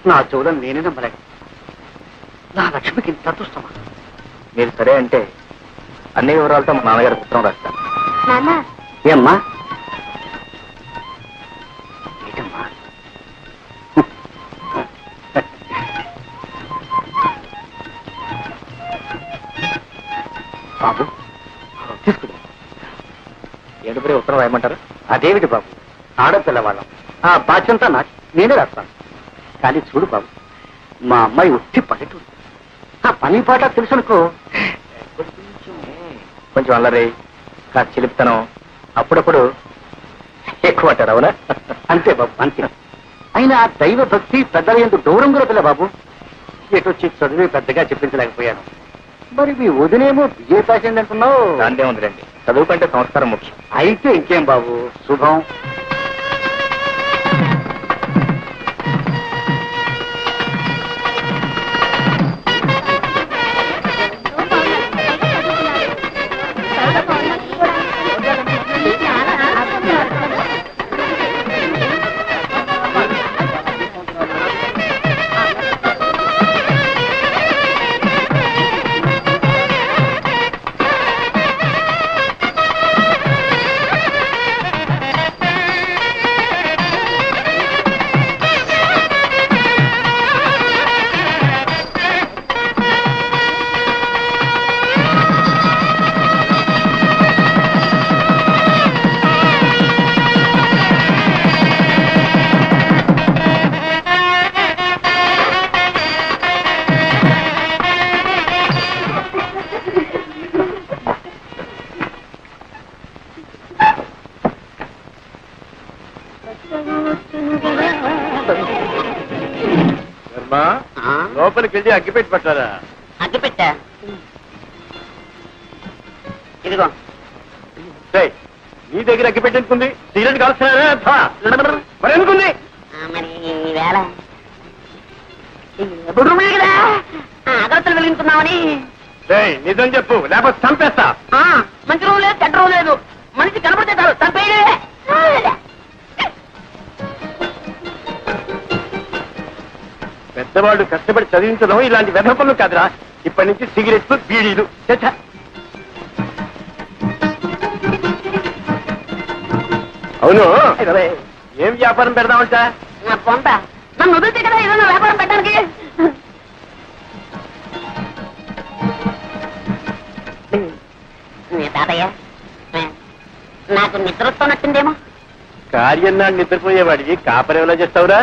నా చెవులను నేనే నమ్మలేను. నా లక్ష్మికి ఇంత అదృష్టమా? మీరు సరే అంటే అన్ని వివరాలతో మా నాన్నగారికి ఉత్తరం రాస్తాను. ఏమ్మా? ఏంటమ్మా? బాబు తీసుకుని ఏడుపురే ఉత్తరం రాయమంటారు? అదేమిటి బాబు, ఆడపిల్లవాళ్ళం, ఆ బాధ్యంతా నాకు, నేనే రాస్తాను. కానీ చూడు బాబు, మా అమ్మాయి ఉట్టి పల్లెటూరు, ఆ పని పాట తెలుసునుకో. కొంచెం అల్లరి, కాస్త చిలిపితనం, అప్పుడప్పుడు ఎక్కువ అంటారు. అవునా? అంతే బాబు, అంతే. అయినా దైవ భక్తి పెద్దల ఎందుకు దూరం కూడా పిల్ల బాబు. ఎటొచ్చి చదివి పెద్దగా చెప్పించలేకపోయాను. మరి మీ వదినేమో బిఏ పాస్ అయింది అంటున్నావు. దాంతే ఉందిలేండి, చదువు కంటే సంస్కారం ముఖ్యం. అయితే ఇంకేం బాబు, శుభం. లోపలికి వెళ్ళి అగ్గిపెట్టి పట్టారా? అగ్గిపెట్టా? ఇదిగో. నీ దగ్గర అగ్గిపెట్టి ఎందుకుంది? సిగరెట్ కాల్స్తున్నారా? మరి ఎందుకుంది? మరి వేళ కదా అగరత్తలు వెలిగించుకున్నామని. నిజం చెప్పు, లేకపోతే చంపేస్తా. మంచి రోజు లేదు, చెడ్డ రోజు లేదు, మనిషి కనపడితే చాలు చంపేయలే. పెద్దవాళ్ళు కష్టపడి చదివించడం ఇలాంటి వ్యర్థ పనులు కాదురా. ఇప్పటి నుంచి సిగరెట్లు, బీడీలు. అవును, ఏం వ్యాపారం పెడదామంట? కొంత నన్ను వదిలితే కదా ఏదైనా వ్యాపారం పెట్టడానికి. తాతయ్య, నాకు నిద్ర వస్తున్నట్టుందేమో. కార్యం నాడు నిద్రపోయేవాడికి కాపరి ఎలా చేస్తావురా?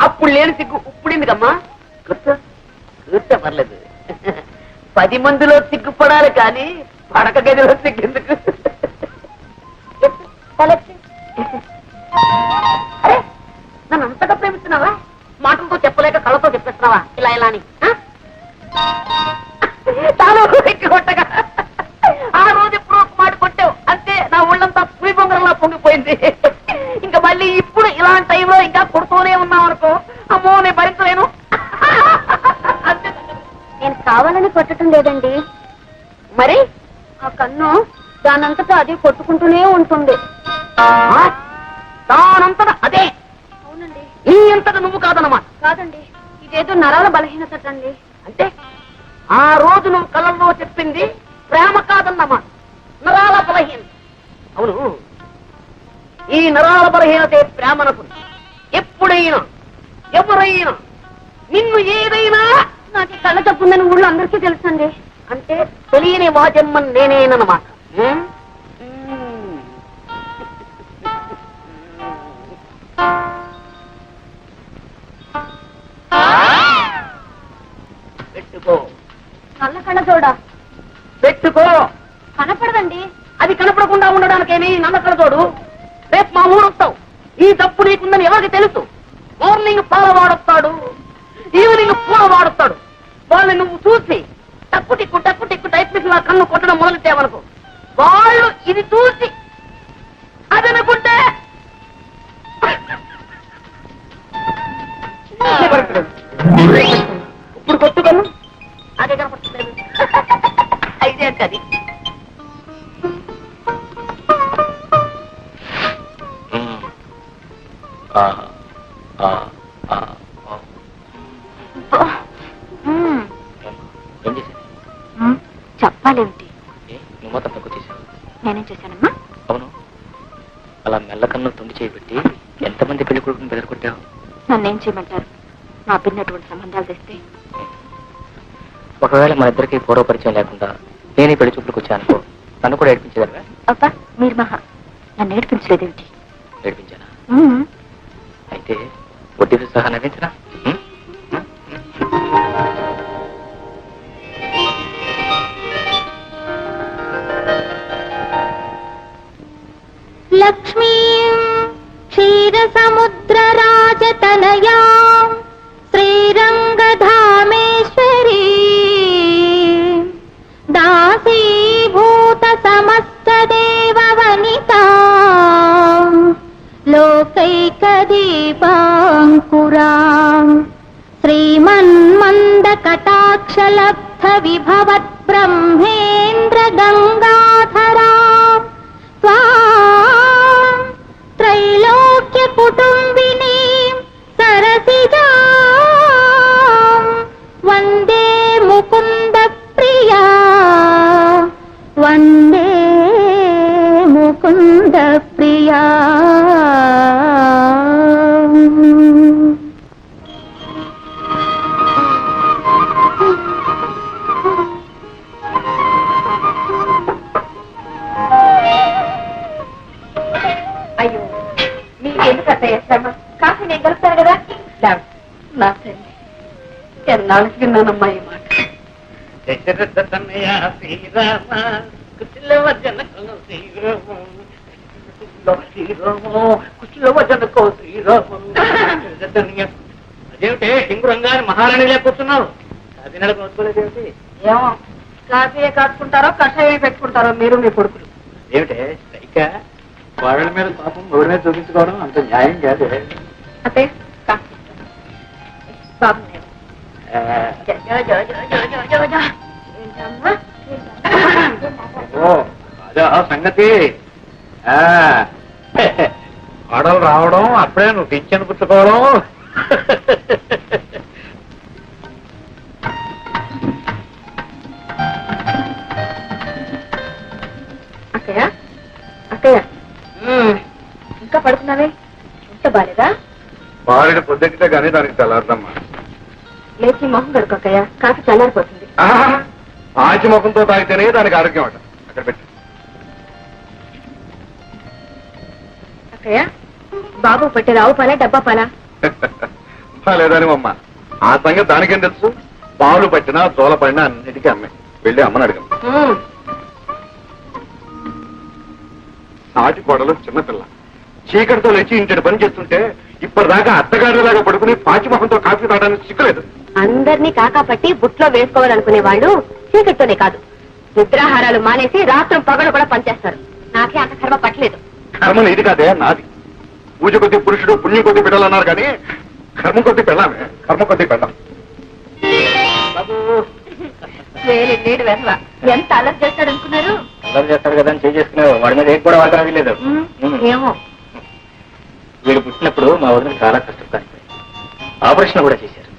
అప్పుడు లేని సిగ్గు ఇప్పుడిందికమ్మా. కూర్చో పర్లేదు. 10 మందిలో సిగ్గుపడాలి కానీ పడక గదిలో సిగ్గెందుకు? అరే, నన్ను అంతగా ప్రేమిస్తున్నావా? మాటలతో చెప్పలేక కళ్ళతో చెప్పేస్తున్నావా ఇలా ఇలా అని? కొట్టగా ఆ రోజు ఎప్పుడు ఒక మాట కొట్టావు అంతే, నా ఒళ్ళంతా పులి బొంగరంలా పొంగిపోయింది. ఇంకా మళ్ళీ ఇప్పుడు ఇలాంటి టైంలో ఇంకా కొడుతూనే ఉన్నావు అనుకో, అమ్మో నేను భరించలేను. నేను కావాలని కొట్టడం లేదండి, మరి ఆ కన్ను దానంతటా అది కొట్టుకుంటూనే ఉంటుంది. దానంతటా అదే? అవునండి. నీ అంతటా నువ్వు కాదన్నమాట? కాదండి, ఇదేదో నరాల బలహీనత అండి. అంటే ఆ రోజు నువ్వు కళ్ళల్లో చెప్పింది ప్రేమ కాదన్నమాట, నరాల బలహీనత. అవును, ఈ నరాల బలహీనతే ప్రేమనకు. ఎప్పుడైనా ఎవరైనా నిన్ను ఏదైనా నాకు కళ్ళ తప్పుందని ఊళ్ళో అందరికీ తెలుసండి. అంటే తెలియని వాజమ్మని నేనేనమాట. పెట్టుకో. కళ్ళ కళ్ళ చూడ పెట్టుకో. కనపడదండి. అది కనపడకుండా ఉండడానికేమి నమ్మకం తోడు. రేపు మా ఊరు వస్తావు, ఈ తప్పు నీకుందని ఎవరికి తెలుసు? మార్నింగ్ పాల వాడొస్తాడు, ఈవినింగ్ పూల వాడొస్తాడు. వాళ్ళని నువ్వు చూసి టక్కు టిక్కు టైప్ మిషన్ కన్ను కొట్టడం మొదలెట్టావనుకో, వాళ్ళు ఇది చూసి అదనుకుంటే ఇప్పుడు కొట్టుకను అదే కనపడలేదు. అయితే అది ఏం చేశాను? చెప్పాలేమిటి? నువ్వు మొత్తం తక్కువ చేశావు. నేనేం చేశానమ్మా? అవును, అలా మెల్లకన్ను తొండి చేయబెట్టి ఎంతమంది పెళ్లి కొడుకుని బెదరకొట్టావు? నన్నేం చేయమంటారు? నా పిన్నటువంటి సంబంధాలు తెస్తే ఒకవేళ మన ఇద్దరికి పూర్వ పరిచయం లేకుండా నేను ఈ పెళ్లి చూపులకు వచ్చానుకో, నన్ను కూడా ఏడిపించగలరా? అబ్బా మీరు మహా నన్ను ఏడిపించలేదేమిటి? ఏడిపించానా? అయితే వడ్డీతో సహా నవ్వించనా? లక్ష్మీ క్షీర సముద్ర రాజతనయా శ్రీరంగధామేశ్వరీ దాసీభూత సమస్త దేవ వనితా లోకైక దీపాంకురా శ్రీమన్మంద కటాక్షలబ్ధ విభవత్ బ్రహ్మేంద్ర గంగాధరా త్రైలోక్య కుటుంబిని సరసిజా వందే ముకుంద ప్రియా వందే ముకుంద ప్రియా. అయ్యో మీకెందుకు అత్తయ్య శ్రమ? కాఫీ నేను కలుపుతాను కదా. నా తల్లి, ఎన్నాళ్ళకి విన్నానమ్మా ఈ మాట. అదేమిటే సింగురంగాన్ని మహారాణి లేకపోతున్నావు? కాఫీ నడుకోలేదేమిటి? ఏమో కాఫీ కాచుకుంటారో కషాయం పెట్టుకుంటారో మీరు మీ కొడుకులు. ఏమిటే స్ట్రైక? వాళ్ళ మీద పాపం ఎవరి మీద చూపించుకోవడం అంత న్యాయం కాదు. అత్తయ్య కాఫీ బాబు ఓ అదే సంగతి. ఆడలు రావడం అప్పుడే నువ్వు పింఛను పుచ్చుకోవడం. అక్కయ్య అక్కయ్య ఇంకా పడుకున్నావే? ఇంత బాలేదా? బాలిన పొద్దుకితే గానీ దానికి తెల్లారదమ్మా. లేచి మొహం కడుకు అక్కయ్య, కాఫీ చల్లారిపోతుంది. ఆచి ముఖంతో తాగితేనే దానికి ఆరోగ్యం అంట. అక్కడ పెట్టి అక్కయ్య బాబు పట్టే రావు పాలా డబ్బా పాలా? లేదానివమ్మ, ఆ సంగతి దానికేం తెలుసు? పాలు పట్టినా తోల పడినా అన్నిటికీ అమ్మాయి. వెళ్ళి అమ్మని అడగం. నాటి కోడలు చిన్నపిల్ల చీకటితో లేచి ఇంటి పని చేస్తుంటే ఇప్పటిదాకా అత్తగారిలాగా పడుకుని పాచిమొహంతో కాఫీ తాగడానికి సిక్కులేదు. అందరినీ కాకా పట్టి బుట్లో వేసుకోవాలనుకునే వాళ్ళు చీకటితోనే కాదు, నిద్రాహారాలు మానేసి రాత్రం పగలు కూడా పనిచేస్తారు. నాకే అంత కర్మ పట్టలేదు. కర్మను ఇది కాదే నాది. పూజ కొద్ది పురుషుడు పుణ్యం కొద్ది పెట్టాలన్నారు కానీ కర్మ కొద్ది పెళ్ళామే. కర్మ కొద్ది పెళ్ళాం. వేరే నీడు వెసవ ఎంత అలర్ట్ చేస్తాడు అనుకున్నారు? అల్లరి చేస్తాడు కదా అని చేసుకునేవు. వాడి మీద ఏం కూడా వాళ్ళకి లేదు. ఏమో వీడు పుట్టినప్పుడు మా వదినకి చాలా కష్టం కానిపోయింది. ఆపరేషన్ కూడా చేశారు.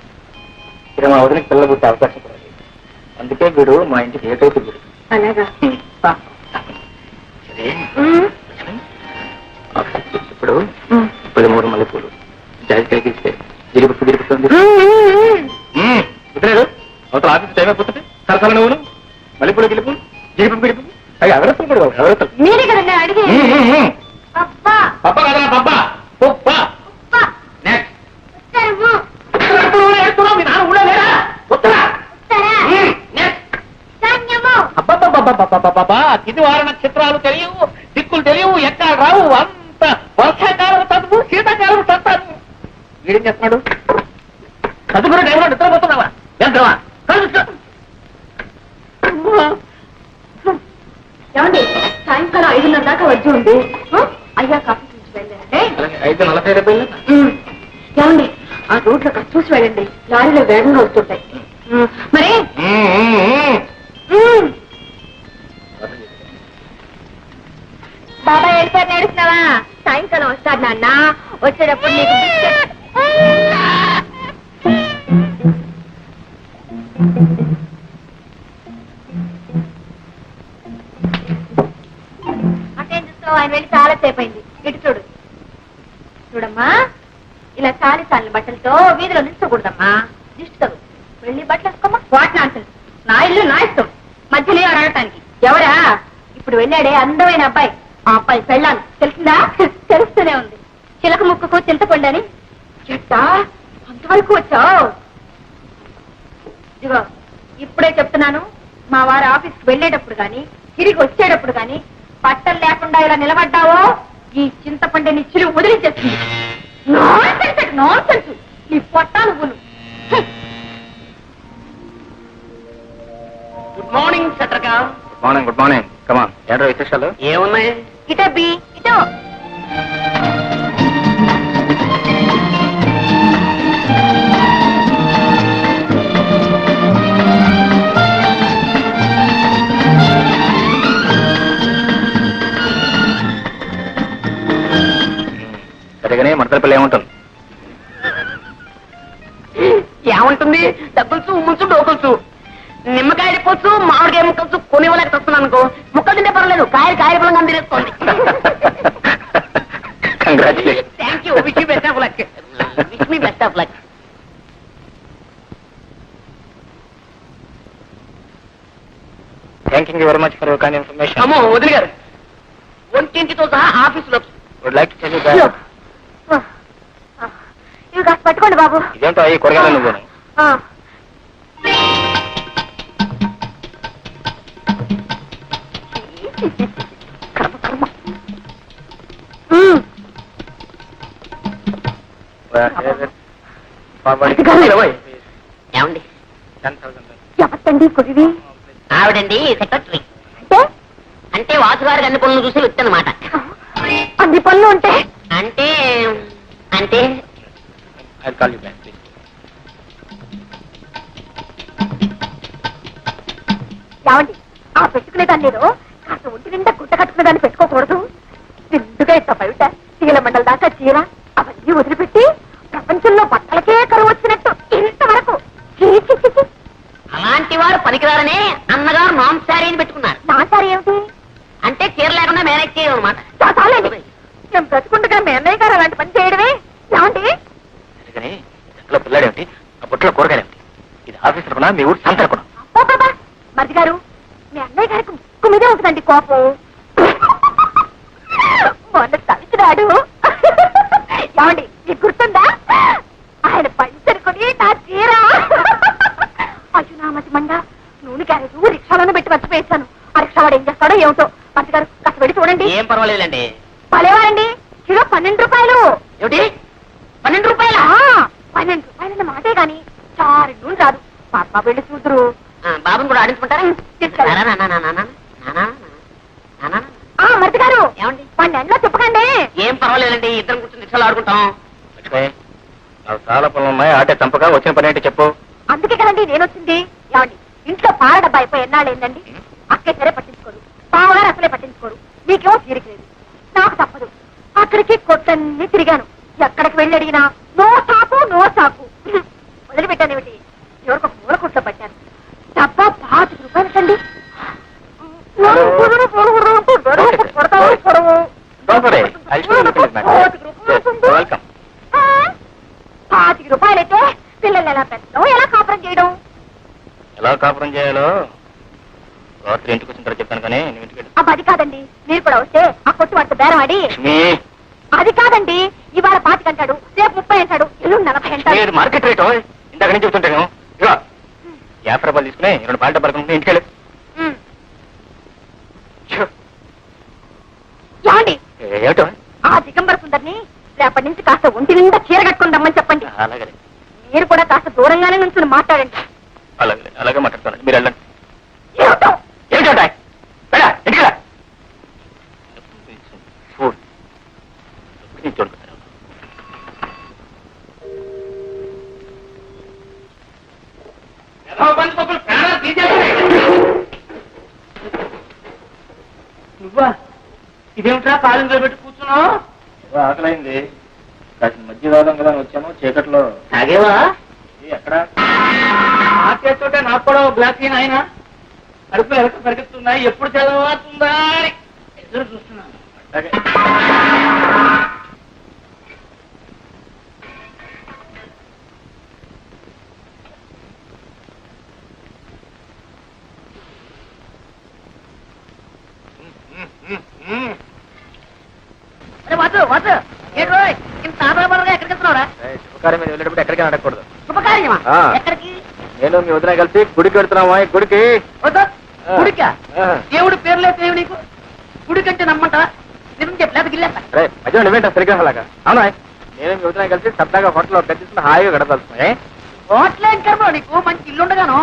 ఇక మా వదినకి పిల్లలు పుట్టే అవకాశం కూడా లేదు. అందుకే వీడు మా ఇంటికి ఏకైక వీడు. అలాగా? సరే ఇప్పుడు 13 మల్లెపూలు జాజికాయకి ఇస్తే గిరిపుట్టు గిరిపుతుంది. కుదరదు, అవతల ఆఫీస్ టైం అయిపోతుంది. సరసల నువ్వును మల్లెపూలు గిలుపు గిరిపు గిరిపు అవి అగరత్తులు కూడా అగరత్తులు. మీరే కదండి అడిగి పప్పా కదా పప్పా పప్పా. ఇది వార నక్షత్రాలు తెలియవు, దిక్కులు తెలియవు, ఎక్కడ రావు. అంత వర్షాకాలం చదువు, శీతాకాలం చదువు. వీడేం చేస్తున్నాడు? చదువుకున్న టైంలో నిద్రపోతున్నావా? ఎంతవా కళ్ళు వద్దు ఉంది అయ్యాక ఆఫీస్ నుంచి వెళ్ళండి. అలాగే 5:40 ఏమండి ఆ రోడ్లో కాస్త చూసి వెళ్ళండి, లారీలో వేగంగా వస్తుంటాయి. మరి బాబాయ్ వెళ్ళిపోయి నేడుస్తున్నావా? సాయంకాలం వస్తాడు నాన్న, వచ్చేటప్పుడు నీకు బిస్కెట్. అటేం చూస్తావు, ఆయన వెళ్ళి చాలా సేపు అయింది. ఇటు చూడు. చూడమ్మా, ఇలా సాలి సాలిన బట్టలతో వీధిలో నిల్చకూడదమ్మా, దిష్టి తగు. వెళ్ళి బట్టలు వేసుకోమ్మా. వాట్ నాన్సెన్స్, నా ఇల్లు నా ఇష్టం, మధ్యలో అడగటానికి. ఎవరా? ఇప్పుడు వెళ్ళాడే అందమైన అబ్బాయి, ఆ అబ్బాయి పెళ్ళాను. తెలిసిందా? తెలుస్తూనే ఉంది. చిలక ముక్కుకు చింతపండని. చెట్టా అంతవరకు వచ్చావు? ఇదిగో ఇప్పుడే చెప్తున్నాను, మా వారు ఆఫీస్కి వెళ్ళేటప్పుడు గాని తిరిగి వచ్చేటప్పుడు గాని బట్టలు లేకుండా ఇలా నిలబడ్డావో ఈ చింతపండుని చిలువ వదిలించేస్తుంది. నాన్సెన్స్ నీ పొట్టాను గులు. గుడ్ మార్నింగ్ చట్రకా. గుడ్ మార్నింగ్ కమా. ఏంటో విశేషాలు? ఏమున్నాయి? ఇటో బి ఇటో. సరిగానే మడతలపల్లి ఏముంటుంది? ఏముంటుంది? డబ్బులుసు ఉమ్ముసు డోకులుసు, నిమ్మకాయ పొచ్చు మామిడికాయ ముక్కలు కొనివ్వలేక వస్తున్నాను అనుకో. ముక్కలు తింటే పర్వాలేదు, కాయలు పొలంగా అందిరేసుకోండి. Congratulation. Thank you. Wish you best of luck. Wish me best of luck. Thank you very much for your kind information. అమ్మో వదిలి గారు, ఒంటింటితో సహా ఆఫీసులో. Would like to tell you that. ఇవి కాస్త పట్టుకోండి బాబు. ఇదేంటో ఈ కూరగాయలు నువ్వు ఏమండి? 10,000. ఎవరికండి కురివి? ఆవిడండి సెక్రటరీ. అంటే అంటే వాసుగారికి అన్ని పనులు చూసి వచ్చానమాట. అన్ని పనులు ఉంటే అంటే అంటే I'll call you back, please. ఏమండి, ఆ పెట్టుకునే దాన్ని నేను కాస్త ఒంటి నిండా గుట్ట కట్టుకునే దాన్ని పెట్టుకోకూడదు. నిండుగా ఇంత బయట తీగల మండల దాకా చీర అవన్నీ వదిలిపెట్టి ప్రపంచంలో బట్టలకే కరువు వచ్చినట్టు ఇంతవరకు అలాంటి వారు పనికిరారనే అన్నగారు నాన్ శారీని పెట్టుకున్నారు. నా సారి ఏమిటి అంటే చీర లేకుండా మేనేజ్ చేయడం అనమాట. చాలండి, మేము బ్రతుకుండగా మీ అన్నయ్య గారు అలాంటి పని చేయడమే. ఏమండి, సరిగానే ఇంట్లో పిల్లాడేమిటి, ఆ బుట్టలో కూరగాయలేమిటి? ఇది ఆఫీస్ తరపున మీ ఊరు సంతరపున? బాబా మరిది గారు, మీ అన్నయ్య గారికి ముక్కు మీదే ఉంటుందండి కోపం. మొన్న తలిచినాడు. ఏమండి, నీకు గుర్తుందా? ఆయన పంచరుకొని నా చీర. అయ్యో నా మతి మండ, నూనె క్యారేజ్ రిక్షాలోనే పెట్టి మర్చిపోయేశాను. ఆ రిక్షా వాడు ఏం చేస్తాడో ఏమిటో. మంత్రి గారు కాస్త వెళ్ళి చూడండి. ఏం పర్వాలేదండి. పలేవారండి, కిలో 12 రూపాయలు. ఏమిటి 12 రూపాయల? 12 రూపాయలన్న మాటే గాని చారు నూనె రాదు. పాప వెళ్ళి చూద్దరు. బాబుని కూడా ఆడించుకుంటారా? మరిది గారు, ఏమండి? వాడిని ఎండలో చెప్పకండి. ఏం పర్వాలేదండి, ఇద్దరం కూర్చొని రిక్షాలు ఆడుకుంటాం. లక్ష్మి, నాకు చాలా పనులు ఉన్నాయి. ఆటే చంపగా వచ్చిన పని ఏంటి చెప్పు. అందుకే కదండి నేను వచ్చింది. ఏమండి, ఇంట్లో పాల డబ్బా అయిపోయి ఎన్నాళ్ళు ఏందండి? అక్కే సరే పట్టించుకోరు, పావగారు అసలే పట్టించుకోరు. మీకేమో తీరిక లేదు, నాకు తప్పదు. అక్కడికి కొట్టన్ని తిరిగాను. ఎక్కడికి వెళ్ళి అడిగినా నో సాకు నో సాకు. వదిలిపెట్టానేమిటి, ఎవరికి ఒక మూల కుట్లో పట్టాను. డబ్బా 25 రూపాయలకండి. వెల్కమ్. 25 రూపాయలైతే పిల్లలు ఎలా పెట్టడం, ఎలా కాపురం చేయడం? ఎలా కాపురం చేయాలో రాత్రి ఇంటికి వచ్చిన తర్వాత చెప్తాను, కానీ నువ్వు ఇంటికి వెళ్ళు. అది కాదండి, మీరు కూడా వస్తే ఆ కొట్టు వాటితో బేరం ఆడి. లక్ష్మి, అది కాదండి, ఇవాళ 25 అంటాడు, రేపు 30 అంటాడు, ఇల్లు 40 అంటాడు. ఇది మార్కెట్ రేటు. ఇందాక నుంచి చెప్తుంటాను. ఇక 50 రూపాయలు తీసుకుని 2 పాల డబ్బాలు కొనుక్కుని ఇంటికి వెళ్ళు. ఏమండి, ఏమిటో? ఆ దిగంబర సుందరిని రేపటి నుంచి కాస్త ఒంటి నిండా చీర కట్టుకుందామని చెప్పండి. అలాగే మీరు కూడా కాస్త దూరంగానే నుంచి మాట్లాడండి. అలాగే అలాగే మాట్లాడుతానండి, మీరు వెళ్ళండి. ఏమిటో? ఏమిటంటాయి? ఇంటికి నువ్వా? ఇదేమిట్రా కాలంలో పెట్టి కూర్చున్నావు? ఆకలైంది, కాసిన మధ్య తాగం కదా వచ్చాను. చీకట్లో తాగేవా? ఎక్కడ ఆ చేస్తుంటే నాకు కూడా గ్లాస్ ఆయన అడుపులు ఎలక పరిగెత్తున్నాయి. ఎప్పుడు చదవుతుందా అని ఎదురు చూస్తున్నాను. అట్లాగే ఇంత ఆధారపడగా ఎక్కడికి వెళ్తున్నారా? శుభకార్యం మీద వెళ్ళేటప్పుడు ఎక్కడికి అడగకూడదు. శుభకార్యమా? ఆ. ఎక్కడికి? నేను మీ వదిన కలిసి గుడికి వెళ్తున్నావా? గుడికి గుడికా? ఆ. దేవుడు పేరు లేదు నీకు. గుడి కంటే నమ్మంట. నిజం చెప్పలేదు గిల్లేస్తా. అరే మధ్య నువ్వేంట సరిగ్రహలాగా? అవునా, నేను మీ వదిన కలిసి సరదాగా హోటల్లో గడ్డిస్తున్న హాయిగా గడపలుతున్నాయి. హోటల్ ఏం కర్మ నీకు? మంచి ఇల్లు ఉండగాను.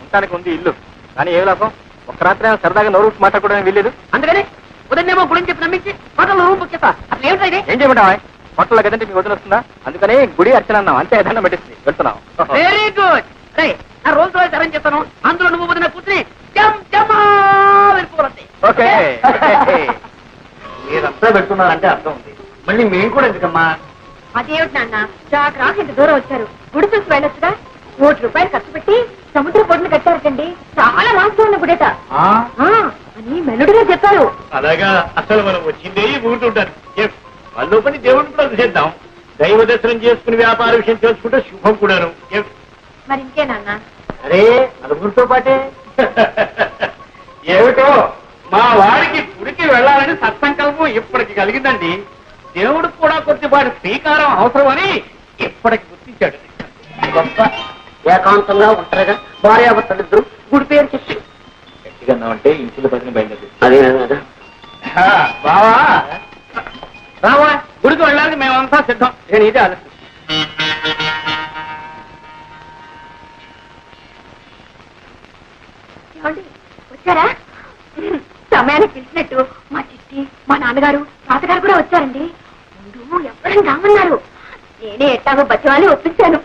ఉండటానికి ఉంది ఇల్లు, కానీ ఏ లాభం? ఒక రాత్రి సరదాగా నోరు మాట్లాడుకోవడానికి వీల్లేదు. అందుకని ఉదయనేమో గుడిని చెప్పి నమ్మించి హోటల్ రూమ్ బుక్ చేస్తా. అసలు ఏమిటా ఇది? ఏం చేయమంటావా? హోటల్లో కదంటే మీ వదిన వస్తుందా? అందుకని గుడి అర్చన అన్నాం, అంతే. దండం పెట్టింది, వెళ్తున్నాం. Very good. రే ఆ రోజు రోజు అరేంజ్ చేస్తాను. అందులో నువ్వు వదిన కూర్చుని వెళ్ళిపోవాలి. ఓకే. మీరంతా పెడుతున్నారంటే అర్థం ఉంది, మళ్ళీ మేము కూడా ఎందుకమ్మా? అదేమిటి నాన్న చాక్ రాక ఇంత దూరం వచ్చారు. గుడి చూసి వెళ్ళొచ్చుగా. ₹1 ఖర్చు పెట్టి సముద్ర పొడిని కట్టారటండి. చాలా వాస్తవం ఉన్న గుడేట అని మెల్లుడిగా చెప్పారు. అలాగా? అసలు మనం వచ్చిందే ఊరుతుంటారు. వాళ్ళు పని దేవుడిని కూడా చేద్దాం. దైవ దర్శనం చేసుకుని వ్యాపార విషయం తెలుసుకుంటే శుభం కూడాను. మరి ఇంకే నాన్న? అరే నలుగురితో పాటే. ఏమిటో మా వాడికి గుడికి వెళ్ళాలని సత్సంకల్పం ఇప్పటికి కలిగిందండి. దేవుడికి కూడా కొద్దిపాటి శ్రీకారం అవసరమని ఇప్పటికి గుర్తించాడు. గొప్ప ఏకాంతంగా ఉంటారుగా భార్యాభర్తలిద్దరు గుడి పేరు చెప్పి గట్టిగా అంటే ఇంటిలో పదిని బయలుదేరి. అదే కదా బావా రావా, గుడికి వెళ్ళడానికి మేమంతా సిద్ధం. నేను ఇదే ఆలోచన. ఏమండి వచ్చారా? సమయానికి పిలిచినట్టు మా చిట్టి, మా నాన్నగారు, తాతగారు కూడా వచ్చారండి. ముందు ఎవరైనా రామన్నారు. నేనే ఎట్టాగో బతివాలి ఒప్పించాను.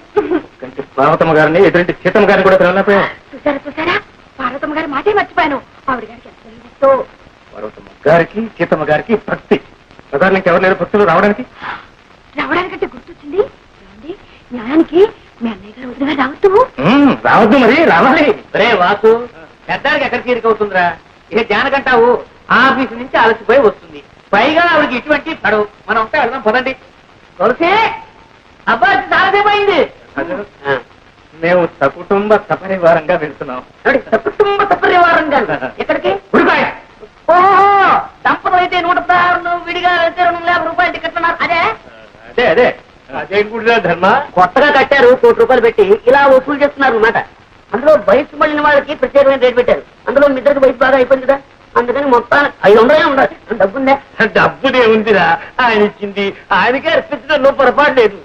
పార్వతమ్మ గారిని ఎదురింటి సీతమ్మ గారిని కూడా పిలవలేకపోయా. చూసారా పార్వతమ్మ గారి మాటే మర్చిపోయాను. ఆవిడ గారికి ఎంత పార్వతమ్మ గారికి సీతమ్మ గారికి భక్తి. ప్రధాన ఇంకెవరు లేరు భక్తులు రావడానికి? రావడానికంటే గుర్తొచ్చింది. ఏమండి న్యాయానికి మీ అన్నయ్య గారు వదిలిగా రావద్దు. రావద్దు, మరి రావాలి. రే వాసు, పెద్దానికి ఎక్కడ తీరికవుతుందిరా? ఇక జానకంటావు ఆఫీసు నుంచి అలసిపోయి వస్తుంది. పైగా ఆవిడకి ఇటువంటి పడవు. మనం ఉంటే వెళ్దాం పదండి. కొలిసే అబ్బాయి చాలాసేపు అయింది. మేము సకుటుంబ సపరివారంగా వెళ్తున్నాం. కుటుంబ సపరివారంగా ఎక్కడికి? ఉడికాయ. ఓహో, దంపతులు అయితే 116, విడిగా అయితే ₹250 టికెట్ అన్నారు. అదే అదే అదే అదేం గుడిరా ధర్మ? కొత్తగా కట్టారు, ₹1,00,00,000 పెట్టి ఇలా వసూలు చేస్తున్నారు అన్నమాట. అందులో వయసు మళ్ళిన వాళ్ళకి ప్రత్యేకమైన రేట్ పెట్టారు. అందులో మీ ఇద్దరికి వయసు బాగా అయిపోయింది కదా, అందుకని మొత్తానికి 500 ఉండాలి. డబ్బుందే? డబ్బునే ఉందిరా, ఆయన ఇచ్చింది ఆయనకే అర్పించడంలో పొరపాటు లేదు.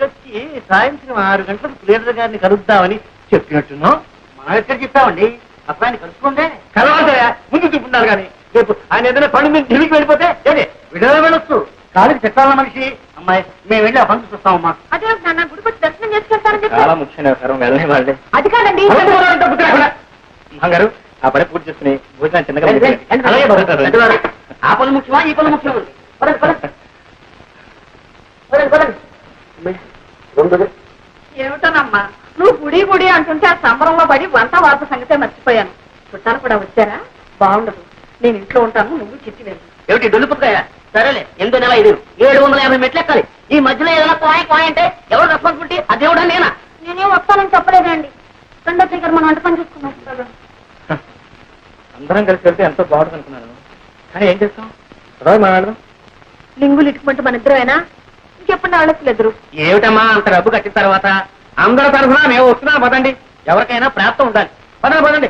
వచ్చి సాయంత్రం 6 గంటలకు ప్లేడర్ గారిని కలుద్దామని చెప్పినట్టున్నాం. మా ఎక్కడికి ఇస్తామండి, అబ్బాయిని కలుసుకుంటే కలవాలయా? ముందు చూపున్నారు కానీ రేపు ఆయన ఏదైనా పని మీద ఢిల్లీకి వెళ్ళిపోతే ఏంటి విడుదల వెళ్ళొచ్చు. కాలికి చెట్టాల మనిషి. అమ్మాయి మేము వెళ్ళి ఆ పనులు చూస్తామమ్మా. అదే నాన్న గుడికి వచ్చి దర్శనం చేసుకెళ్తారని చాలా చెప్పి. ముఖ్యమైన వ్యవహారం, వెళ్ళని వాళ్ళే. అది కాదండి. గారు ఆ పని పూర్తి చేసుకుని భోజనం చిన్నగా అలాగే బాబు. ఆ పనులు ముఖ్యమా ఈ పనులు ముఖ్యమా? పదండి పదండి పదండి పదండి. ఏమిటోనమ్మా నువ్వు గుడి గుడి అంటుంటే ఆ సంబరంలో పడి వంట వార్త సంగతే మర్చిపోయాను. చుట్టాలు కూడా వచ్చారా? బాగుండదు. నేను ఇంట్లో ఉంటాను, నువ్వు చిట్టి వెళ్ళు. ఏమిటి డొల్లుపుకాయ? సరేలే, 8వ నెల 5 750 మెట్లు ఎక్కాలి. ఈ మధ్యలో ఏదైనా కోయ అంటే ఎవరు రెస్పాన్సిబిలిటీ? అదేవిడా నేనా? నేనేం వస్తానని చెప్పలేదండి. రెండో దగ్గర మనం వంట పని చూసుకున్నాం. అందరం కలిసి వెళ్తే ఎంతో బాగుంటుంది అనుకున్నాను, కానీ ఏం చేస్తాం? రోజు మాట్లాడదాం. లింగులు ఇటుకుంటూ మన ఇద్దరేనా? ఇంకెప్పుడు ఆలోచలేదు. ఏమిటమ్మా అంత డబ్బు కట్టిన తర్వాత అందరి తరఫున మేము వస్తున్నాం. పదండి, ఎవరికైనా ప్రాప్తం ఉండాలి. పదండి పదండి.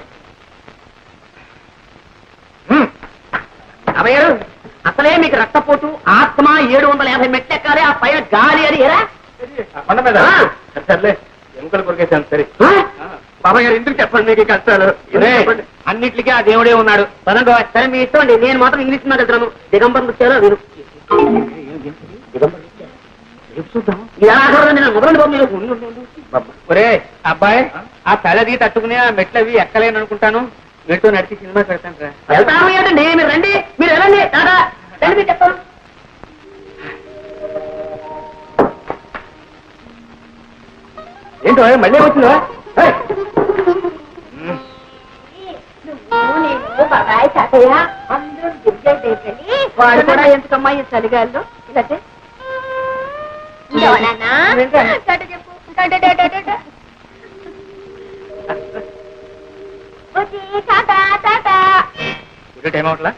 అభయ్యారు, అసలే మీకు రక్తపోటు, ఆత్మ, 750 మెట్లు ఎక్కాలి. ఆ పైన గాలి అని ఎరా కొండ మీద సర్లే, ఎముకలు కొరికేసాను. సరే బాబాయ్ గారు, ఎందుకు చెప్పండి మీకు కష్టాలు? అన్నిటికీ ఆ దేవుడే ఉన్నాడు. పదండి. సరే మీ ఇష్టం అండి, నేను మాత్రం ఇంగ్లీష్ మీద వెళ్తున్నాను. దిగంబరం వచ్చారో మీరు ఒరే అబ్బాయి, ఆ తలది తట్టుకుని ఆ మెట్లవి ఎక్కలేను అనుకుంటాను. మీతో నడిచి సినిమా పెడతాను రా. వెళ్తాము ఏంటండి మీరు రండి, మీరు వెళ్ళండి. తాదా రండి, మీరు చెప్తాను. ఏంటో మళ్ళీ వచ్చిందా? వాడు కూడా ఎందుకమ్మా ఈ చలిగాల్లో ఇలా చే. టైం అవట్లా?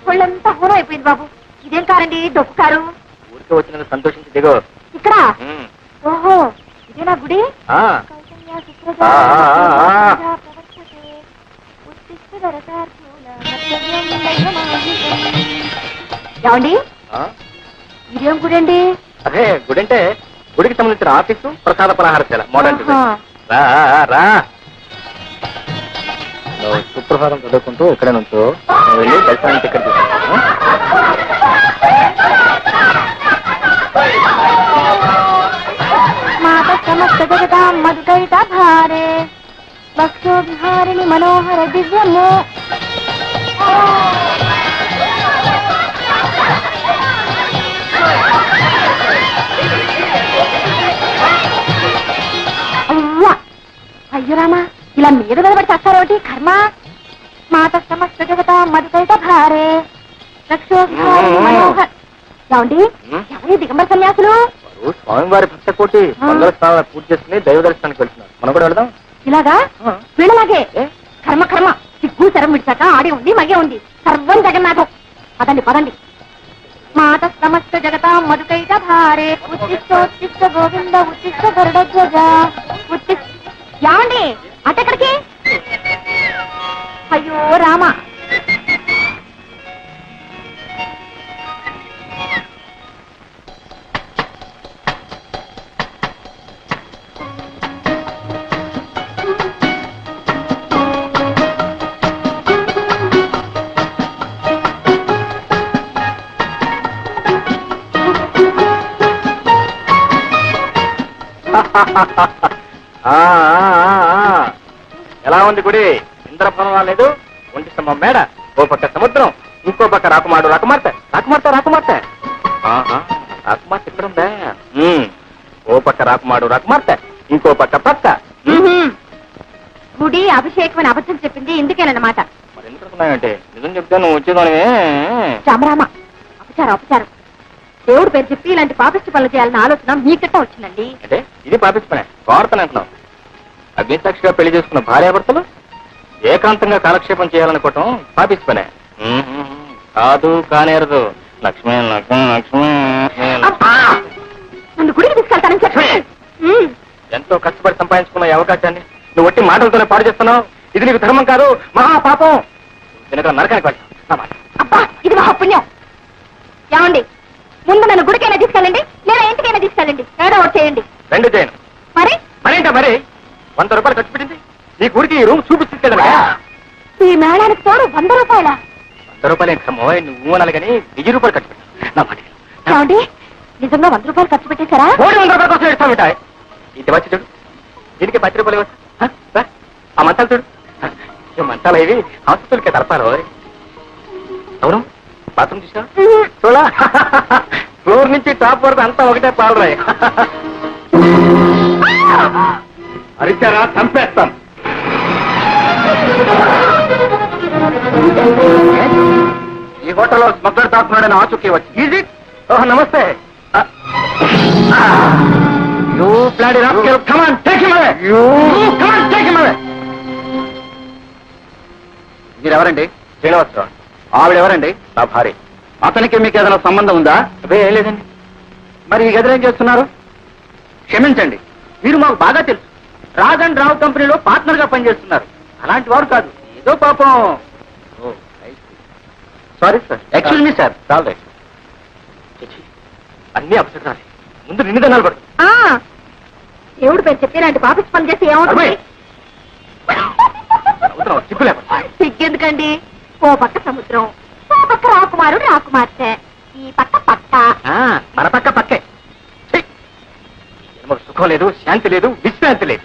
ఒళ్ళంతా హోరం అయిపోయింది బాబు. ఇదేం కారండి, డొక్కు కారు. ఊరికే వచ్చినందుకు సంతోషించి దిగో. ఇక్కడ ఓహో ఇదేనా గుడి? ఏమండి ఇదేం గుడి అండి? అదే గుడి అంటే గుడికి సంబంధించిన ఆఫీసు, ప్రసాద పలహారశాల, మోడర్న్ డిజైన్. రా రా, నువ్వు సుప్రభాతం చదువుకుంటూ ఇక్కడ నుంచో వెళ్ళి దర్శనానికి టికెట్ తీసుకుంటాను. మాత సమస్త జగతా మధుకైత భారే భక్తో విహారిణి మనోహర దివ్యము. అవ్వా అయ్యో రామా, ఇలా మీద నిలబడి చేస్తారోటి కర్మ. మాత సమస్త జగతా మధుకైత భారే భక్తో విహారిణి మనోహర. ఏమండి ఎవరి దిగంబర సన్యాసులు? స్వామివారి భక్త కోటి మంగళ స్థానాలు పూర్తి చేసుకుని దైవ దర్శనానికి వెళ్తున్నారు. మనం కూడా వెళదాం. ఇలాగా వీళ్ళలాగే కర్మ కర్మ సిగ్గు శరం విడిచాక ఆడే ఉంది మగే ఉంది సర్వం జగన్నాథం. పదండి పదండి. మాత సమస్త జగత మధుకైట భారే ఉత్తిష్టోత్తిష్ట గోవింద ఉత్తిష్ట గరుడధ్వజ ఉత్తిష్ట. ఏమండి అటెక్కడికి? అయ్యో రామ. ఎలా ఉంది గుడి? ఇంద్రభవనం రాలేదు, ఒంటి స్తంభం మేడ, ఓ పక్క సముద్రం, ఇంకో పక్క రాకుమాడు రాకుమార్తె రాకుమార్తె రాకుమార్తె రాకుమార్తె ఇక్కడ ఉందా? ఓ పక్క రాకుమాడు రాకుమార్తె, ఇంకో పక్క పక్క. గుడి అభిషేకం అని అబద్ధం చెప్పింది ఇందుకేనన్నమాట. మరి ఎందుకు అనుకున్నావంటే? నిజం చెప్తే నువ్వు వచ్చేదానివే. రామరామ అపచారం అపచారం. దేవుడు పేరు చెప్పి ఇలాంటి పాపిష్టి పనులు చేయాలన్న ఆలోచన మీకట్ట వచ్చిందండి. అంటే ఇది పాపిష్టి పనే, వార్తను అంటున్నావు. అగ్నిసాక్షిగా పెళ్లి చేసుకున్న భార్యాభర్తలు ఏకాంతంగా కాలక్షేపం చేయాలనుకోవటం పాపిష్టి పనే. కాదు కానేరదు. లక్ష్మి లక్ష్మి లక్ష్మి. నన్ను గుడికి తీసుకెళ్తానని చెప్పి ఎంతో కష్టపడి సంపాదించుకున్న ఈ అవకాశాన్ని నువ్వు ఒట్టి మాటలతోనే పాడు చేస్తున్నావు. ఇది నీకు ధర్మం కాదు, మహాపాపం. వెనక నరకానికి వెళ్తావు. అబ్బా ఇది మహాపుణ్యం. ఏమండి ముందు నన్ను గుడికైనా తీసుకెళ్ళండి లేదా ఇంటికైనా తీసుకెళ్ళండి, ఏదో ఒకటి చేయండి. రెండు చేయను. మరి మరేంటా మరి 100 రూపాయలు ఖర్చు పెట్టింది నీ గుడికి ఈ రూమ్ చూపిస్తుంది. ఈ మేళానికి తోడు 100 రూపాయల. 100 రూపాయలు ఏంటమ్మో, నువ్వు అనాలి కానీ 1000 రూపాయలు ఖర్చు పెట్టు. నా మాట ఏమండి నిజంగా 100 రూపాయలు ఖర్చు పెట్టేశారా? 100 రూపాయల కోసం ఇస్తాం మిఠాయి. ఇది వచ్చి చూడు, దీనికి 10 రూపాయలు ఇవ్వచ్చు. ఆ మంచాలు చూడు, ఈ మంచాలు ఇవి హాస్పిటల్కి తలపాలి. అవును బాత్రూమ్ చూసా చూడా, ఫ్లోర్ నుంచి టాప్ వరకు అంతా ఒకటే పాలరాయి. అరిచారా చంపేస్తాం. ఈ హోటల్లో స్మగ్లర్ తాకున్నాడని ఆచూకీ వచ్చి. ఈజీ. ఓహ్ నమస్తే. You bloody rascal, come on take him away. You come on take him away. మీరెవరండి? శ్రీనివాసరావు. ఆవిడెవరండి? నా భార్య. అతనికి మీకు ఏదైనా సంబంధం ఉందా? అదే ఏం లేదండి. మరి ఈ గదిలో ఏం చేస్తున్నారు? క్షమించండి, మీరు మాకు బాగా తెలుసు. రాజ్ అండ్ రావు కంపెనీలో పార్ట్నర్ గా పనిచేస్తున్నారు. అలాంటి వారు కాదు, ఏదో పాపం. Sorry sir, excuse me sir. చాలు అన్ని అపశకునాలి. ముందు నిన్ను దన్నాలు పడు. దేవుడు పేరు చెప్పి ఇలాంటి పాపిస్ పని చేసి ఏమవుతుంది? సిగ్గెందుకండి? ఓ పక్క సముద్రం, ఓ పక్క రాకుమారుడు రాకుమార్తె, ఈ పక్క పక్క. మన పక్క పక్కే. సుఖం లేదు, శాంతి లేదు, విశ్రాంతి లేదు.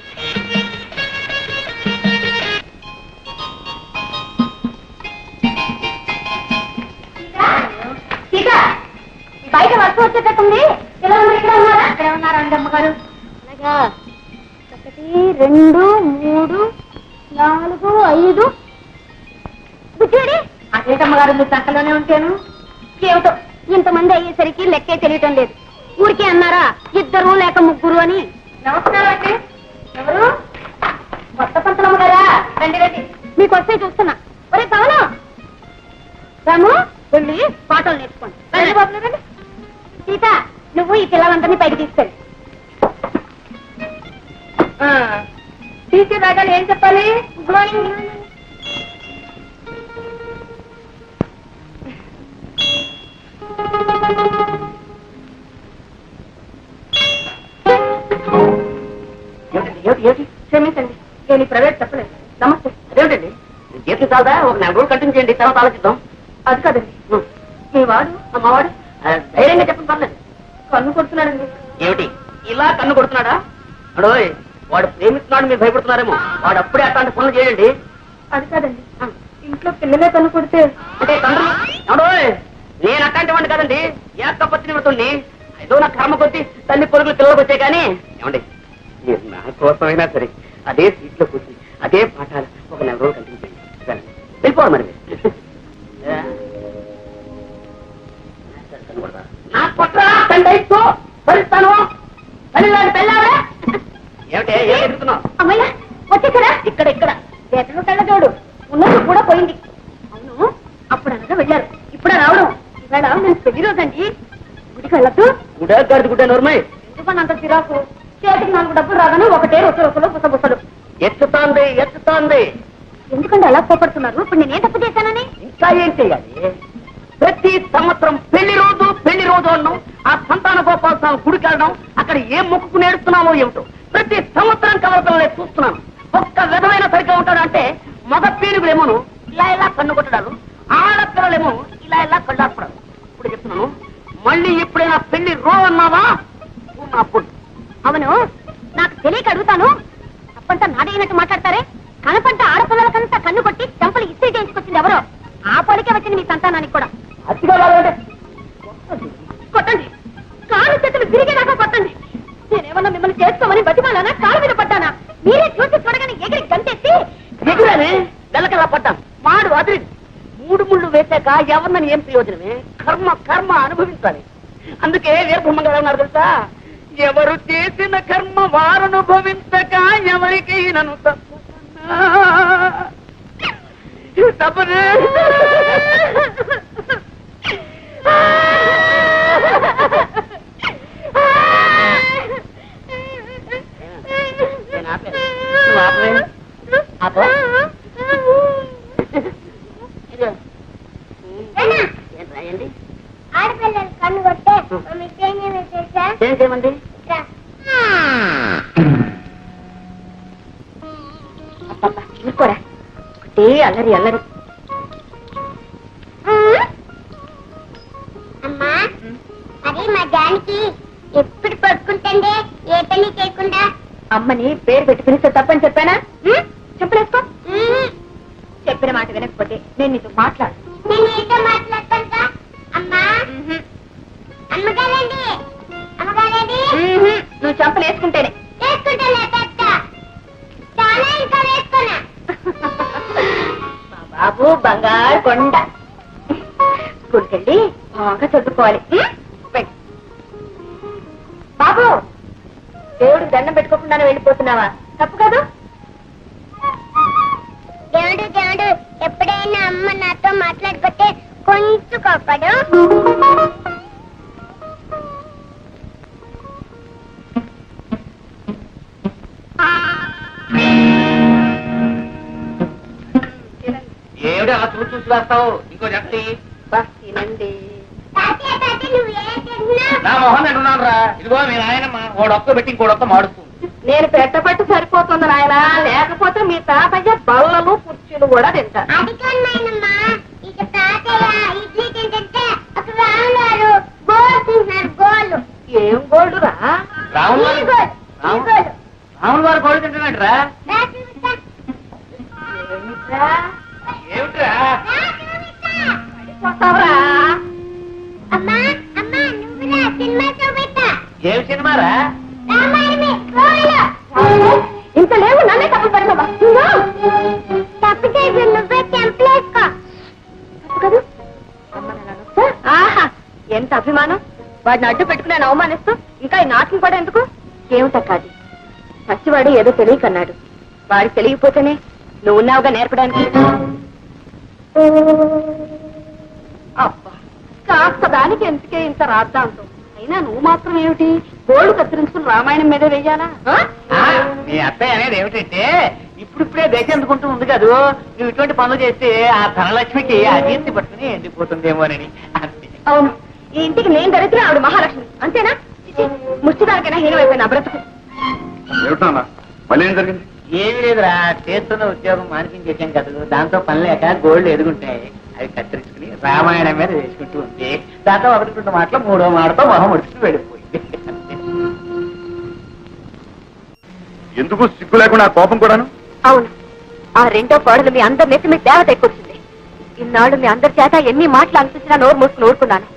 సీత, బయట వర్షం వచ్చేటట్టుంది. ఇలా ఇక్కడ ఉన్నారా? అక్కడే ఉన్నారా అండి అమ్మగారు? అలాగా 1 2 3 4 5 బుజ్జుడి. అదేంటమ్మగారు మీరు చక్కలోనే ఉంటాను. ఏమిటో ఇంతమంది అయ్యేసరికి లెక్కే తెలియటం లేదు. ఊరికే అన్నారా 2 లేక 3 అని. నమస్కారం అండి. ఎవరు? కొత్త పంతులమ్మ గారా? రండి రండి, మీకు వస్తే చూస్తున్నా. ఒరే పవను, రాము వెళ్ళి పాటలు నేర్చుకోండి. రండి బాబులు రండి. సీత, నువ్వు ఈ పిల్లలందరినీ పైకి తీసుకెళ్ళి. టీచర్ రాగానే ఏం చెప్పాలి? Good morning. క్షమించండి, నేను ఈ ప్రైవేట్ చెప్పలేదు. నమస్తే. అదేమిటండి జీతం చాలదా? ఒక 4 రోజులు కంటిన్యూ చేయండి, తర్వాత ఆలోచిద్దాం. అది కాదండి, మీ వాడు అమ్మవాడు ధైర్యంగా చెప్పండి, పర్లేదు. కన్ను కొడుతున్నాడండి. ఏమిటి ఇలా కన్ను కొడుతున్నాడా? అడోయ్, వాడు ప్రేమిస్తున్నాడు, మీరు భయపడుతున్నారేమో. వాడు అప్పుడే అట్లాంటి పనులు చేయండి. అది కాదండి, ఇంట్లో పిల్లలే కన్ను కొడితే. అంటే తండ్రి అడోయ్, నేను అట్లాంటి వాడిని కాదండి, ఏకపత్ని నిమిడుతుంది. ఏదో నా కర్మ కొద్ది తల్లి పొరుగులు పిల్లలకు వచ్చాయి. కానీ ఏమండి, మీరు నా కోసమైనా సరే అదే సీట్లో కూర్చుని అదే పాఠాలు ఒక 4 రోజులు కంటిన్యూ చేయండి. వెళ్ళిపోవాలి మరి మీరు. నా కొట్రా తండ్రి భరిస్తాను. ఏమిటే ఏం ఎదుగుతున్నావు? అమ్మయ్య వచ్చేసారా? ఇక్కడ ఇక్కడ వేటలో కళ్ళజోడు ఉన్నది కూడా పోయింది. అవును, అప్పుడు అనగా వెళ్ళారు, ఇప్పుడు రావడం. ఇవాళ నేను పెళ్లి రోజండి. గుడికి వెళ్ళద్దు. గుడ్డ గడిది గుడ్డ నోర్మై. ఎందుకని అంత చిరాకు? చేతికి 4 డబ్బులు రాగానే ఒకటే రొసలు బుసబుసలు. ఎత్తుతోంది ఎత్తుతోంది. ఎందుకంటే అలా కోపడుతున్నారు? ఇప్పుడు నేనే తప్పు చేశానని. ఇంకా ఏం చెయ్యాలి? ప్రతి సంవత్సరం పెళ్లి రోజు అన్నాం, ఆ సంతాన గోపాల స్వామి గుడికి వెళ్ళడం, అక్కడ ఏం మొక్కుకు నేడుస్తున్నామో ఏమిటో ప్రతి సంవత్సరం కవలతలనే చూస్తున్నాను. ఒక్క విధమైన సరిగ్గా ఉంటాడంటే మగ పీరుగులేమోను ఇలా ఇలా కన్ను కొట్టడాలు, ఆడపిల్లలేమో ఇలా ఇలా కళ్ళాపడాలి. ఇప్పుడు చెప్తున్నాను, మళ్ళీ ఎప్పుడైనా పెళ్లి అన్నావా అప్పుడు. అవును, నాకు తెలియక అడుగుతాను. తప్పంతా నాడైనట్టు మాట్లాడతారే. కనపంట ఆడపిల్లలకంతా కన్ను కొట్టి చెంపలు ఇస్త్రీ చేయించుకొచ్చింది ఎవరో. ఆ పొలికే వచ్చింది మీ సంతానానికి కూడా. అతిగా కావాలంటే కొట్టండి, కాలు చేతులు విరిగేదాకా కొట్టండి. నేనేమన్నా మిమ్మల్ని చేసుకోమని బతిమాలానా? కాలు మీద పడ్డానా? మీరే చూసి చూడగానే ఎగిరి గంటెత్తి ఎగురానే వెలకలా పడ్డాను. మాడు అదిరి 3 ముళ్ళు వేశాక ఎవరినని ఏం ప్రయోజనమే? కర్మ కర్మ అనుభవించాలి. అందుకే వీరబ్రహ్మ గారు అన్నారు తెలుసా, ఎవరు చేసిన కర్మ వారు అనుభవించక ఎవరికి నన్ను తప్పనే. ఏంటి ఆడపిల్లలు కన్ను కొట్టే ఏం చేయమండి? కూడా ఒకటే అల్లరి అల్లరి. అమ్మా, అది మా జానికి ఎప్పుడు పడుకుంటుండే ఏ పని చేయకుండా. అమ్మని పేరు పెట్టి పిలిస్తే తప్పని చెప్పానా? చెప్పలేసుకో. చెప్పిన మాట వినకపోతే నేను నీతో మాట్లాడు. నేను నీతో మాట్లాడతాను. అమ్మా, అమ్మగారండి అమ్మగారండి. నువ్వు చంపలు వేసుకుంటేనే. వేసుకుంటానే పెద్ద చాలా ఇంకా వేసుకున్నా. మా బాబు బంగారు కొండ. స్కూల్కెళ్ళి బాగా చదువుకోవాలి. బాబు, దేవుడికి దండం పెట్టుకోకుండానే వెళ్ళిపోతున్నావా? తప్పు కాదు. దేవుడు దేవుడు ఎప్పుడైనా అమ్మ నాతో మాట్లాడుకుంటే కొంచెం కోపడు. ఏమిటి అలా చూసి వేస్తావు? ఇంకో చెప్పి తినండి. తాతయ్య తాతయ్య నువ్వు ఏం చేస్తున్నావు? నా మొహం అంటున్నాను రా. ఇదిగో మీ నాయనమ్మ ఓడొక్క పెట్టి ఇంకోడొక్క మాడుతుంది. నేను పెట్టబట్టి సరిపోతుంది నాయన, లేకపోతే మీ తాతయ్య బల్లలు కుర్చీలు కూడా తింటారు. అది కాదు నాయనమ్మా, ఇక తాతయ్య ఇడ్లీ తింటుంటే ఒక రాములారు గోలు తింటున్నారు. గోలు ఏం గోల్డ్ రా? రాములు ఈ గోలు, ఈ గోలు. రాములు వారు కోడి తింటున్నాడరా? రా చూపిస్తా. ఏమిట్రా? ఏమిట్రా? రా చూపిస్తా. పడిపోతావురా? అమ్మా అమ్మా నువ్వురా సినిమా చూపిస్తా. ఏం సినిమారా? రామాయణమే గోలు. ఇంత లేవు, నన్నే తప్పు పెడతావా? తప్పు చేసి నువ్వే చెంపలేసుకో. కదా ఆహా, ఎంత అభిమానం! వాడిని అడ్డు పెట్టుకుని ఆయన అవమానిస్తూ ఇంకా ఈ నాటకం కూడా ఎందుకు? ఏమిటక్కాది, పసివాడు ఏదో తెలియకన్నాడు. వాడికి తెలియకపోతేనే నువ్వు ఉన్నావుగా నేర్పడానికి. అబ్బా, కాస్త దానికి ఎందుకే ఇంత రాద్దాంతో. అయినా నువ్వు మాత్రం ఏమిటి గోళ్ళు కత్తిరించుకుని రామాయణం మీద వెయ్యాలా? మీ అత్తయ్య అనేది ఏమిటంటే ఇప్పుడిప్పుడే దేశం ఎందుకుంటూ ఉంది కదూ, నువ్వు ఇటువంటి పనులు చేస్తే ఆ ధనలక్ష్మికి అజీర్తి పట్టుకుని ఎండిపోతుందేమోనని అంతే. అవును, ఈ ఇంటికి నేను దరిద్ర ఆవిడ మహాలక్ష్మి, అంతేనా? ముష్టిదానికైనా హీనమైపోయిన బ్రతుకు. ఏమిటా మళ్ళీ ఏం జరిగింది? ఏమీ లేదురా, చేస్తున్న ఉద్యోగం మానిపించేసాం కదా, దాంతో పని లేక గోల్డ్ ఎదుగుంటాయి, అవి కత్తిరించుకుని రామాయణం మీద వేసుకుంటూ ఉంది. దాంతో ఒకటి రెండు మాటలు మూడో మాటతో మొహం ముడుచుకుని వెళ్ళిపోయింది. ఎందుకు సిగ్గు లేకుండా ఆ కోపం కూడాను? అవును, ఆ రెండో కోడలు మీ అందరి నెత్తి మీ దేవత ఎక్కువచ్చింది. ఇన్నాళ్ళు మీ అందరి చేత ఎన్ని మాటలు అనిపించినా నోరు మూసుకుని ఊరుకున్నాను.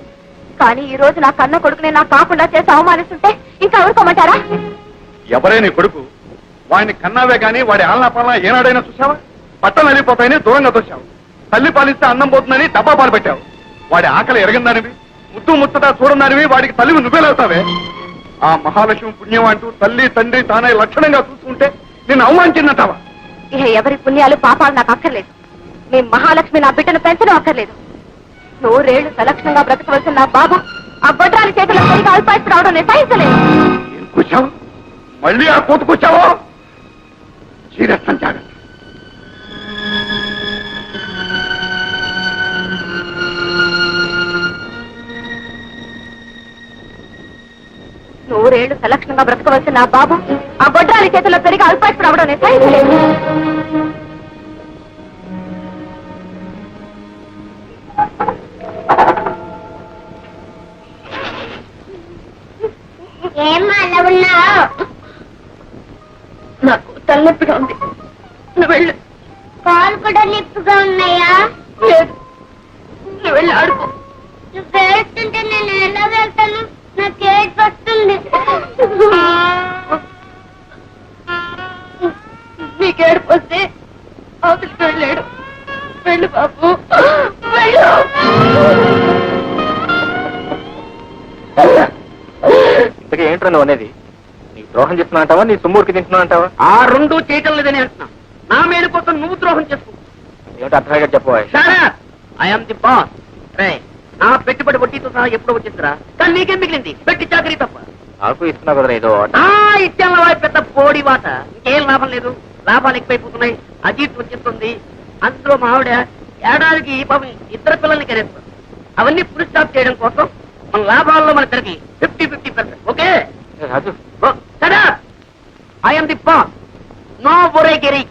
కానీ ఈ రోజు నా కన్న కొడుకునే నాకు కాకుండా చేసి అవమానిస్తుంటే ఇంకా ఊరుకోమంటారా? ఎవరే నీ కొడుకు? వాడిని కన్నావే గాని వాడి ఆలనా పాలనా ఏనాడైనా చూసావా? పట్టలు వెళ్ళిపోతాయని దూరంగా తోశావు. తల్లి పాలిస్తే అన్నం పోతుందని డబ్బా పాలు పెట్టావు. వాడి ఆకలి ఎరగందానివి, ముద్దు ముచ్చట చూడదానివి వాడికి తల్లివి నువ్వేలవుతావే. ఆ మహాలక్ష్మి పుణ్యం అంటూ తల్లి తండ్రి తానే లక్షణంగా చూసుకుంటే నిన్ను అవమానించిందంటావా? ఇక ఎవరి పుణ్యాలు పాపాలు నాకు అక్కర్లేదు. మీ మహాలక్ష్మి నా బిడ్డను పెంచడం అక్కర్లేదు. నూరేళ్లు సలక్షణంగా బ్రతకవలసిన నా బాబు ఆ బొడ్రాలి చేతుల సరిగా అల్పాయిస్తూ రావడం నేను సహించలేదు. ఏం కూర్చావు? మళ్ళీ ఆ కూతుకొచ్చావో? చీరేస్తాను జాగ్రత్త. నూరేళ్లు సలక్షణంగా బ్రతకవలసిన నా బాబు ఆ బొడ్రాలి చేతుల్లో సరిగా అల్పాయిస్తూ రావడం నేను సహించలేదు. ఏమ్మా అలా ఉన్నావు? నాకు తలనొప్పిగా ఉంది, నువ్వు వెళ్ళు. కాలు కూడా నిప్పుగా ఉన్నాయా? లేదు, నువ్వు వెళ్ళి ఆడుకో. నువ్వు వేస్తుంటే నేను ఎలా వెళ్తాను? నాకు ఏడ్పు వస్తుంది. నీకు ఏడుపు వస్తే అవతలికి వెళ్ళాడు. వెళ్ళు బాబు, వెళ్ళు. ఇంతకీ ఏంట్రా నువ్వు అనేది? నీకు ద్రోహం చేస్తున్నా అంటావా, నీ సొమ్మురికి తింటున్నా అంటావా? ఆ రెండు చేయటం లేదని అంటున్నా. నా మేలు కోసం నువ్వు ద్రోహం చేసుకో. ఏమిటి అర్థంగా చెప్పవా? I'm the boss. నా పెట్టుబడి వడ్డీతో సహా ఎప్పుడో వచ్చిందిరా, కానీ నీకేం మిగిలింది? పెట్టి చాకరీ తప్ప. నాకు ఇస్తున్నావు కదా ఏదో. ఇచ్చాను పెద్ద పోడి వాత. ఇంకేం లాభం లేదు, లాభాలు ఎక్కువైపోతున్నాయి, అజీర్తి వచ్చేస్తుంది. అందులో మా ఆవిడ ఏడాదికి పాపం ఇద్దరు పిల్లల్ని కరేస్తారు. అవన్నీ ఫుల్ స్టాప్ చేయడం కోసం మన లాభాల్లో మన ఇద్దరికి 50-50%. Okay Raju, I'm the boss, no ఒరే గిరి.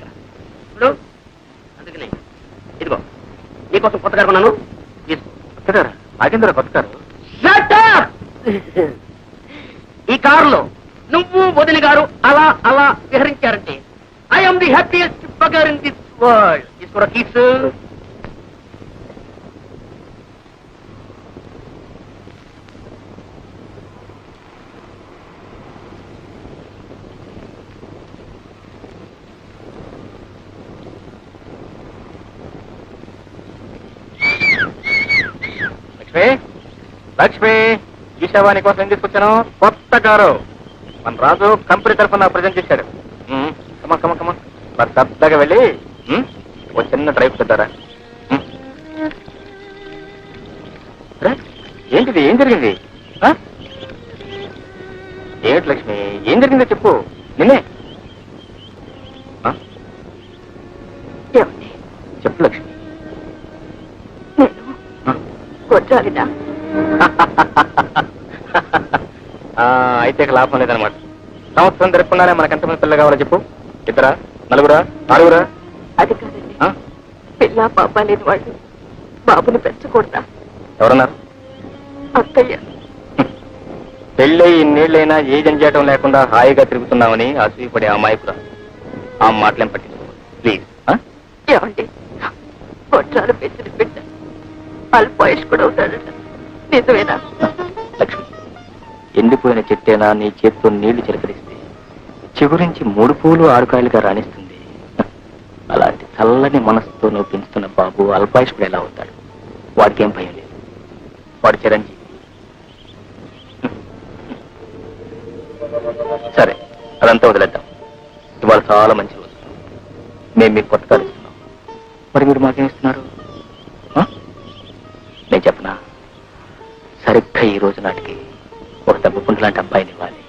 ఇప్పుడు అందుకనే ఇదిగో నీకోసం కొత్తగా కొన్నాను, తీసుకో. ఆగిందరా కొత్త కారు? Shut up! ఈ కారులో నువ్వు వదిలి గారు అలా అలా విహరించారంటే I'm the happiest bugger in this world. తీసుకోరా కీస్. లక్ష్మి, లక్ష్మి, చూసావా నీకోసం ఏం తీసుకొచ్చాను? కొత్త కారు. మన రాజు కంపెనీ తరఫున ప్రజెంట్ చేశాడు. కమా కమా కమా, మరి పెద్దగా వెళ్ళి ఓ చిన్న డ్రైవ్ పెద్దారా. ఏంటిది? ఏం జరిగింది? ఏమిటి లక్ష్మి, ఏం జరిగిందో చెప్పు. నిన్నే చెప్పు లక్ష్మి. కొట్టాలినా? అయితే లాభం లేదనమాట. సంవత్సరం జరగకుండానే మనకు ఎంతమంది పిల్లలు కావాలో చెప్పు. 2, 4, 6? అది కాదండి, పిల్ల పాప లేని వాళ్ళు బాబుని పెంచకూడదా? ఎవరన్నారు? అత్తయ్య. పెళ్ళై ఇన్నేళ్ళైనా ఏ జంజాటం లేకుండా హాయిగా తిరుగుతున్నామని అసూయపడే అమాయకురా. ఆ మాటలేం పట్టించుకో ప్లీజ్. ఏమండి, పొట్టాలు పెంచిన బిడ్డ అల్పాయుష్ కూడా అవుతాడట, నిజమేనా? లక్ష్మి, ఎండిపోయిన చెట్టేనా నీ చేత్తో నీళ్లు చిలకరిస్తే చిగురించి 3 పూలు 6 కాయలుగా రాణిస్తుంది. అలాంటి చల్లని మనసుతో నువ్వు పెంచుతున్న బాబు అల్పాయుష్కుడు ఎలా అవుతాడు? వాడికి ఏం భయం లేదు, వాడు చిరంజీవి. సరే, అదంతా వదిలేద్దాం. ఇవాళ చాలా మంచి రోజు. మేము మీకు పుస్తకాలు ఇస్తున్నాం, మరి మీరు మాకేం ఇస్తున్నారు? నేను చెప్పనా, సరిగ్గా ఈ రోజు నాటికి ఒక 70 లాంటి అబ్బాయిని ఇవ్వాలి.